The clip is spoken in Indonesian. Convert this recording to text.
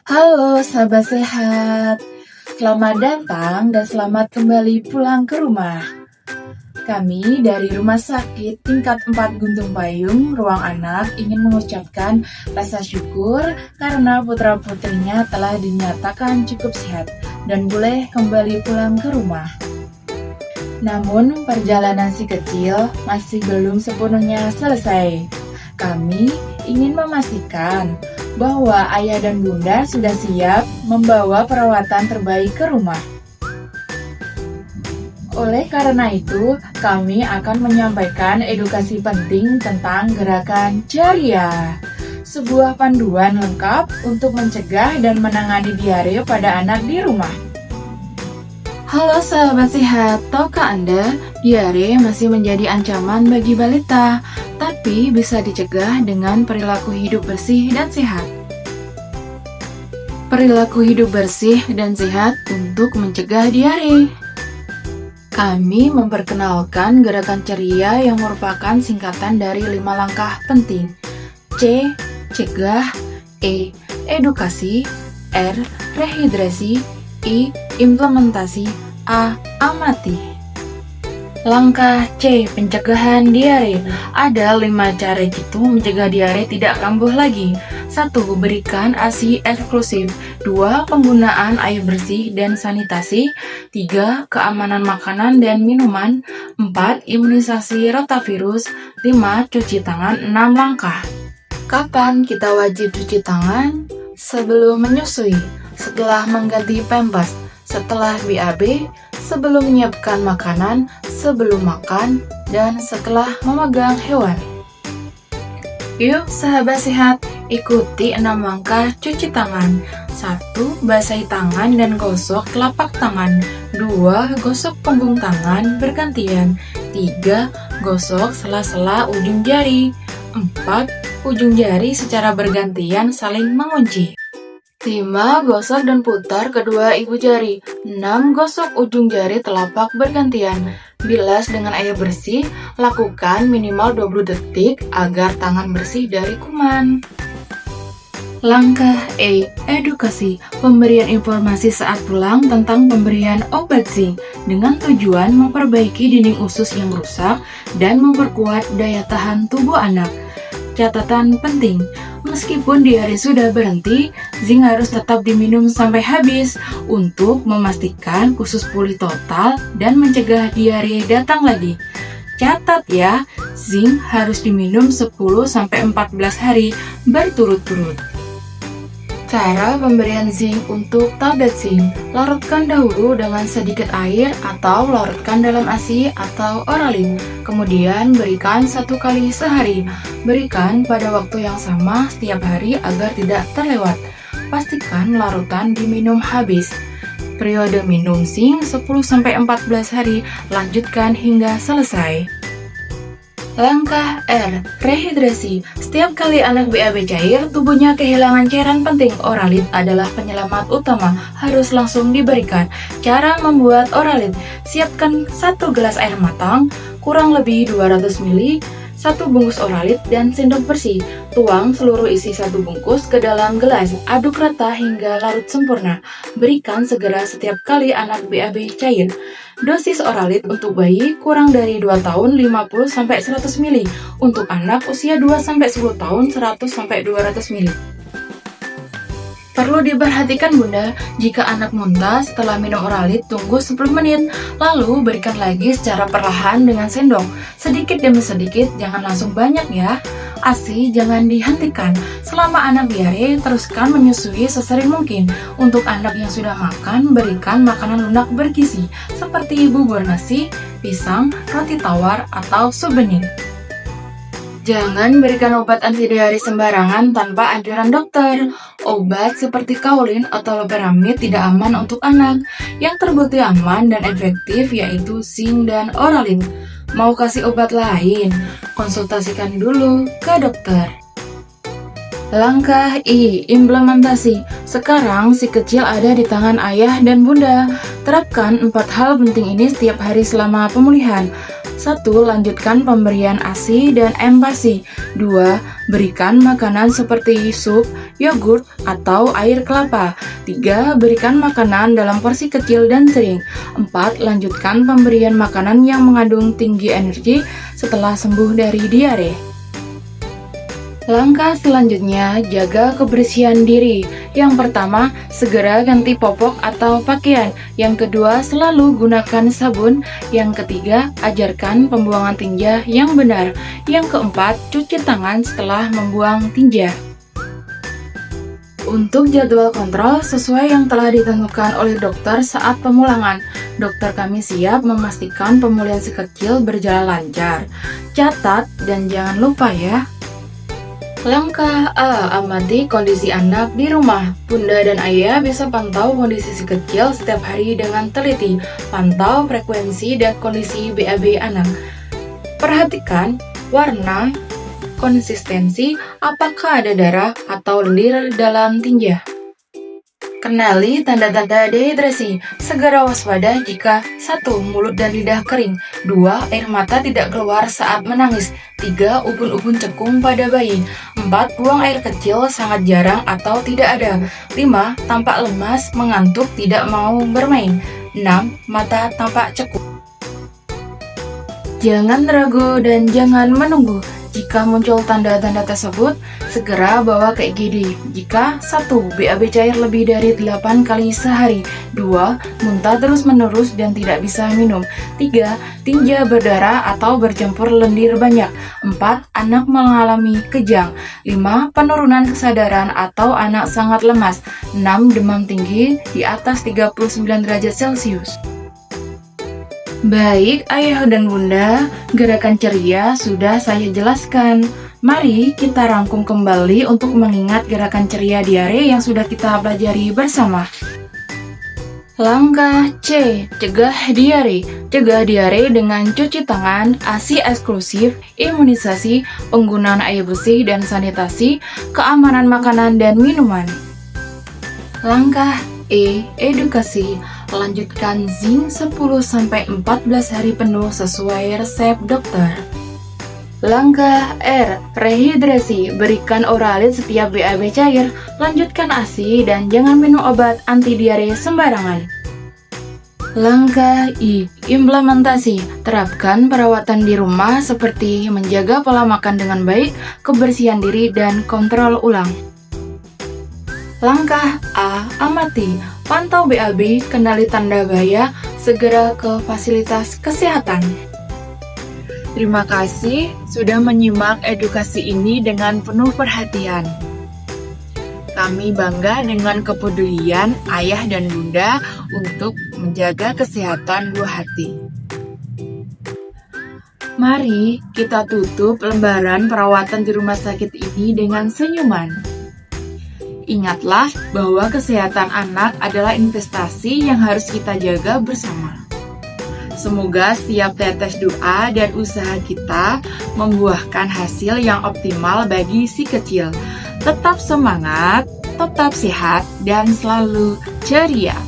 Halo sahabat sehat, selamat datang dan selamat kembali pulang ke rumah. Kami dari Rumah Sakit Tingkat 4 Guntung Payung, Ruang Anak ingin mengucapkan rasa syukur karena putra-putrinya telah dinyatakan cukup sehat dan boleh kembali pulang ke rumah. Namun perjalanan si kecil masih belum sepenuhnya selesai. Kami ingin memastikan bahwa ayah dan bunda sudah siap membawa perawatan terbaik ke rumah. Oleh karena itu, kami akan menyampaikan edukasi penting tentang gerakan ceria, sebuah panduan lengkap untuk mencegah dan menangani diare pada anak di rumah. Halo sahabat sehat, tahukah Anda, diare masih menjadi ancaman bagi balita, tapi bisa dicegah dengan perilaku hidup bersih dan sehat. Perilaku hidup bersih dan sehat untuk mencegah diare. Kami memperkenalkan gerakan ceria yang merupakan singkatan dari 5 langkah penting. C. Cegah. E. Edukasi. R. Rehidrasi. I. Implementasi. A. Amati. Langkah C. Pencegahan diare. Ada 5 cara jitu mencegah diare tidak kambuh lagi. 1. Berikan ASI eksklusif. 2. Penggunaan air bersih dan sanitasi. 3. Keamanan makanan dan minuman. 4. Imunisasi rotavirus. 5. Cuci tangan 6 langkah. Kapan kita wajib cuci tangan? Sebelum menyusui, setelah mengganti pampers, setelah BAB, sebelum menyiapkan makanan, sebelum makan, dan setelah memegang hewan. Yuk sahabat sehat, ikuti 6 langkah cuci tangan. 1. Basahi tangan dan gosok telapak tangan. 2. Gosok punggung tangan bergantian. 3. Gosok sela-sela ujung jari. 4. Ujung jari secara bergantian saling mengunci. 5. Gosok dan putar kedua ibu jari. 6. Gosok ujung jari telapak bergantian. Bilas dengan air bersih, lakukan minimal 20 detik agar tangan bersih dari kuman. Langkah E. Edukasi. Pemberian informasi saat pulang tentang pemberian obat zinc dengan tujuan memperbaiki dinding usus yang rusak dan memperkuat daya tahan tubuh anak. Catatan penting, meskipun diare sudah berhenti, zinc harus tetap diminum sampai habis untuk memastikan usus pulih total dan mencegah diare datang lagi. Catat ya, zinc harus diminum 10-14 hari berturut-turut. Cara pemberian zinc untuk tablet zinc, larutkan dahulu dengan sedikit air atau larutkan dalam ASI atau Oralin. Kemudian berikan 1 kali sehari. Berikan pada waktu yang sama setiap hari agar tidak terlewat. Pastikan larutan diminum habis. Periode minum zinc 10-14 hari, lanjutkan hingga selesai. Langkah R. Rehidrasi. Setiap kali anak BAB cair, tubuhnya kehilangan cairan penting. Oralit adalah penyelamat utama, harus langsung diberikan. Cara membuat oralit: siapkan 1 gelas air matang, kurang lebih 200 ml, 1 bungkus oralit dan sendok bersih. Tuang seluruh isi 1 bungkus ke dalam gelas, aduk rata hingga larut sempurna. Berikan segera setiap kali anak BAB cair. Dosis oralit untuk bayi kurang dari 2 tahun 50-100 ml. Untuk anak usia 2-10 tahun 100-200 ml. Perlu diperhatikan bunda, jika anak muntah setelah minum oralit tunggu 10 menit, lalu berikan lagi secara perlahan dengan sendok. Sedikit demi sedikit, jangan langsung banyak ya. ASI jangan dihentikan. Selama anak diare, teruskan menyusui sesering mungkin. Untuk anak yang sudah makan, berikan makanan lunak bergizi, seperti bubur nasi, pisang, roti tawar, atau sup bening. Jangan berikan obat anti diare sembarangan tanpa anjuran dokter. Obat seperti kaolin atau loperamid tidak aman untuk anak. Yang terbukti aman dan efektif yaitu zinc dan oralin. Mau kasih obat lain? Konsultasikan dulu ke dokter. Langkah I. Implementasi. Sekarang si kecil ada di tangan ayah dan bunda. Terapkan 4 hal penting ini setiap hari selama pemulihan. 1. Lanjutkan pemberian ASI dan empasi. 2. Berikan makanan seperti sup, yogurt, atau air kelapa. 3. Berikan makanan dalam porsi kecil dan sering. 4. Lanjutkan pemberian makanan yang mengandung tinggi energi setelah sembuh dari diare. Langkah selanjutnya, jaga kebersihan diri. Yang pertama, segera ganti popok atau pakaian. Yang kedua, selalu gunakan sabun. Yang ketiga, ajarkan pembuangan tinja yang benar. Yang keempat, cuci tangan setelah membuang tinja. Untuk jadwal kontrol sesuai yang telah ditentukan oleh dokter saat pemulangan, dokter kami siap memastikan pemulihan si kecil berjalan lancar. Catat dan jangan lupa ya. Langkah A. Amati kondisi anak di rumah. Bunda dan ayah bisa pantau kondisi si kecil setiap hari dengan teliti. Pantau frekuensi dan kondisi BAB anak. Perhatikan warna, konsistensi, apakah ada darah atau lendir dalam tinja. Kenali tanda-tanda dehidrasi. Segera waspada jika 1. Mulut dan lidah kering. 2. Air mata tidak keluar saat menangis. 3. Ubun-ubun cekung pada bayi. 4. Buang air kecil sangat jarang atau tidak ada. 5. Tampak lemas, mengantuk, tidak mau bermain. 6. Mata tampak cekung. Jangan ragu dan jangan menunggu. Jika muncul tanda-tanda tersebut, segera bawa ke IGD. Jika 1. BAB cair lebih dari 8 kali sehari. 2. Muntah terus-menerus dan tidak bisa minum. 3. Tinja berdarah atau bercampur lendir banyak. 4. Anak mengalami kejang. 5. Penurunan kesadaran atau anak sangat lemas. 6. Demam tinggi di atas 39 derajat Celcius. Baik, ayah dan bunda, gerakan ceria sudah saya jelaskan. Mari kita rangkum kembali untuk mengingat gerakan ceria diare yang sudah kita pelajari bersama. Langkah C. Cegah diare. Cegah diare dengan cuci tangan, ASI eksklusif, imunisasi, penggunaan air bersih dan sanitasi, keamanan makanan dan minuman. Langkah E. Edukasi. Lanjutkan zinc 10-14 hari penuh sesuai resep dokter. Langkah R. Rehidrasi. Berikan Oralit setiap BAB cair. Lanjutkan ASI dan jangan minum obat anti diare sembarangan. Langkah I. Implementasi. Terapkan perawatan di rumah seperti menjaga pola makan dengan baik, kebersihan diri, dan kontrol ulang. Langkah A. Amati. Pantau BAB, kenali tanda bahaya, segera ke fasilitas kesehatan. Terima kasih sudah menyimak edukasi ini dengan penuh perhatian. Kami bangga dengan kepedulian ayah dan bunda untuk menjaga kesehatan buah hati. Mari kita tutup lembaran perawatan di rumah sakit ini dengan senyuman. Ingatlah bahwa kesehatan anak adalah investasi yang harus kita jaga bersama. Semoga setiap tetes doa dan usaha kita membuahkan hasil yang optimal bagi si kecil. Tetap semangat, tetap sehat, dan selalu ceria.